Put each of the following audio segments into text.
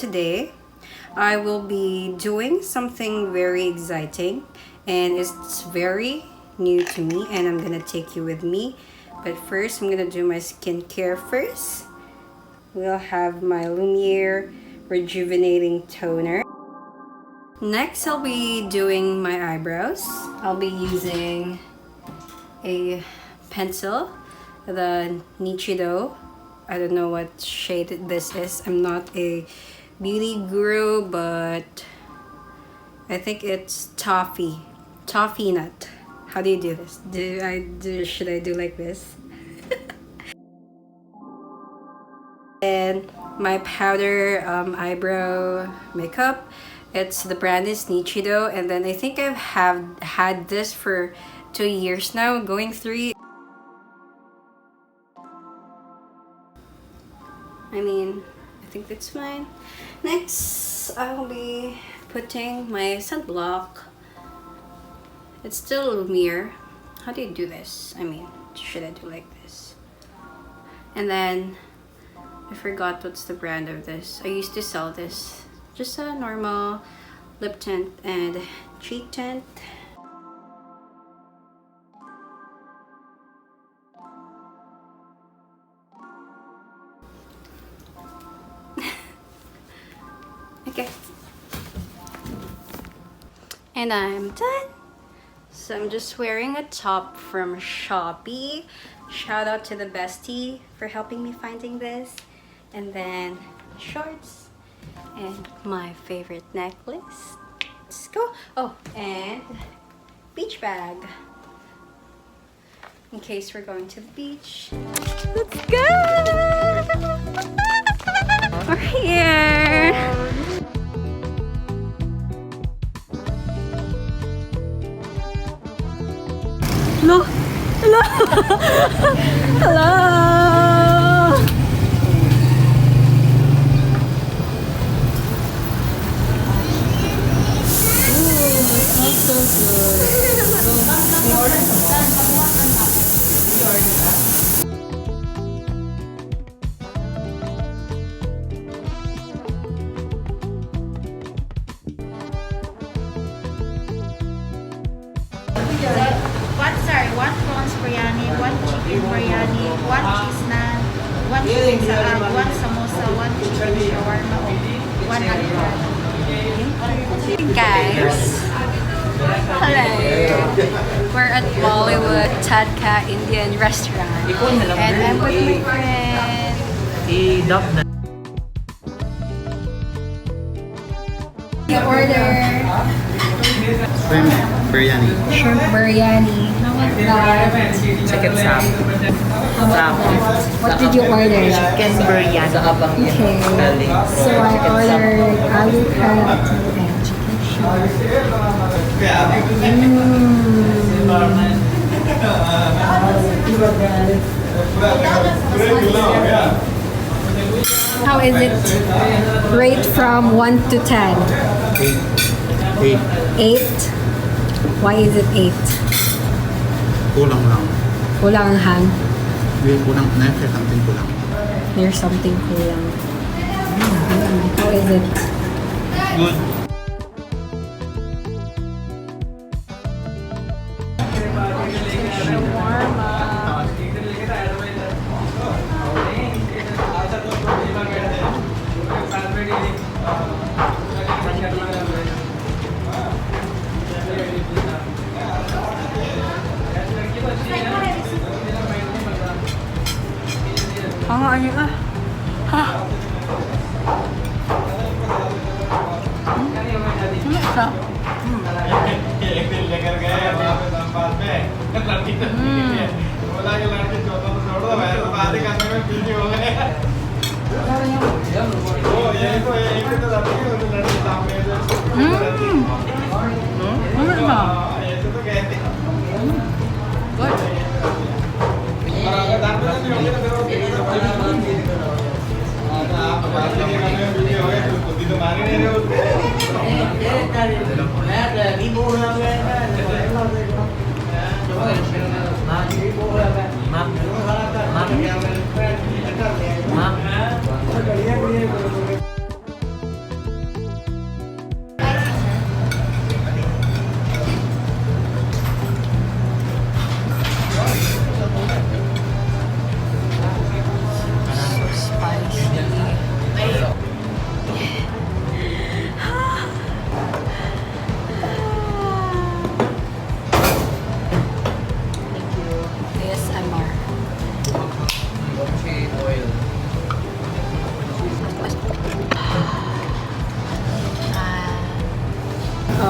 Today, I will be doing something very exciting and it's very new to me and I'm gonna take you with me. But first, I'm gonna do my skincare first. We'll have my Lumiere Rejuvenating Toner. Next, I'll be doing my eyebrows. I'll be using a pencil, the Nichido. I don't know what shade this is. I'm not a beauty guru, but I think it's toffee nut. How do you do this? Should I do like this? And my powder eyebrow makeup, it's the brand is Nichido, and then I think I've had this for 2 years now, going 3. I mean, I think that's fine. Next, I will be putting my sunblock. It's still Lumiere. How do you do this? I mean, should I do like this? And then, I forgot what's the brand of this. I used to sell this. Just a normal lip tint and cheek tint. Okay. And I'm done. So I'm just wearing a top from Shopee. Shout out to the bestie for helping me finding this. And then shorts and my favorite necklace. Let's go. Oh, and beach bag. In case we're going to the beach. Let's go! We're here! Hello! Hello! Hello! Ooh, it smells so One prawns biryani, one chicken biryani, one cheese naan, one chicken saag, one samosa, one chicken shawarma, one alfredo. guys, hello. We're at Bollywood Tadka Indian Restaurant, and I'm with my friend. You order Shrimp biryani. shrimp biryani. Chicken sap. What did you order? Chicken biryani. Okay, so I ordered aloo karat and chicken How is it? Rate from 1 to 10. 8. 8? Why is it 8? Kulang lang. Kulang ang hang. Kulang. There's something kulang. There's something kulang. How is it? Good. Ano ka? Ha?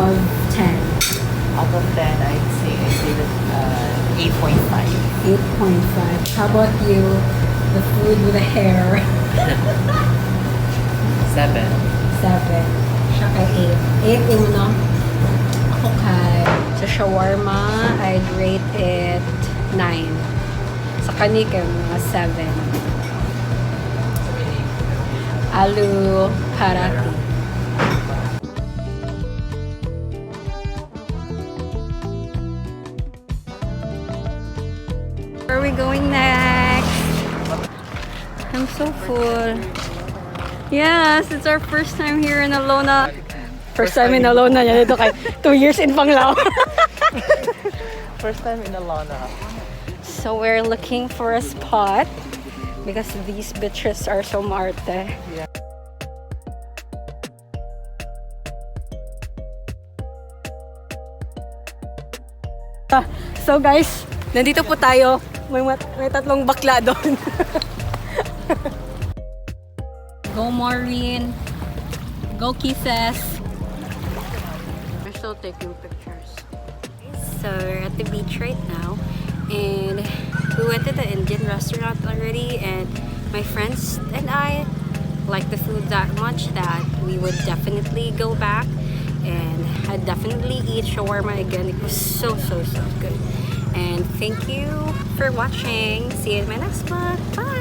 of 10? Out of 10, I'd say I give it 8.5. 8.5. How about you? The food with the hair. 7. 7. Siya kay 8. 8 yung no? Ako kay... Sa shawarma, I'd rate it 9. Sa kanika, mga 7. Alu karati. Where are we going next? I'm so full. Yes, it's our first time here in Alona. First time in Alona. Yan ito kay 2 years in Panglao. First time in Alona. So we're looking for a spot because these bitches are so marte. Yeah. So guys, nandito po tayo. May tatlong bakla doon. Go Maureen. Go Kisses. We're still taking pictures. So we're at the beach right now. And we went to the Indian restaurant already. And my friends and I like the food that much that we would definitely go back. And I'd definitely eat shawarma again. It was so good. And thank you for watching. See you in my next vlog. Bye!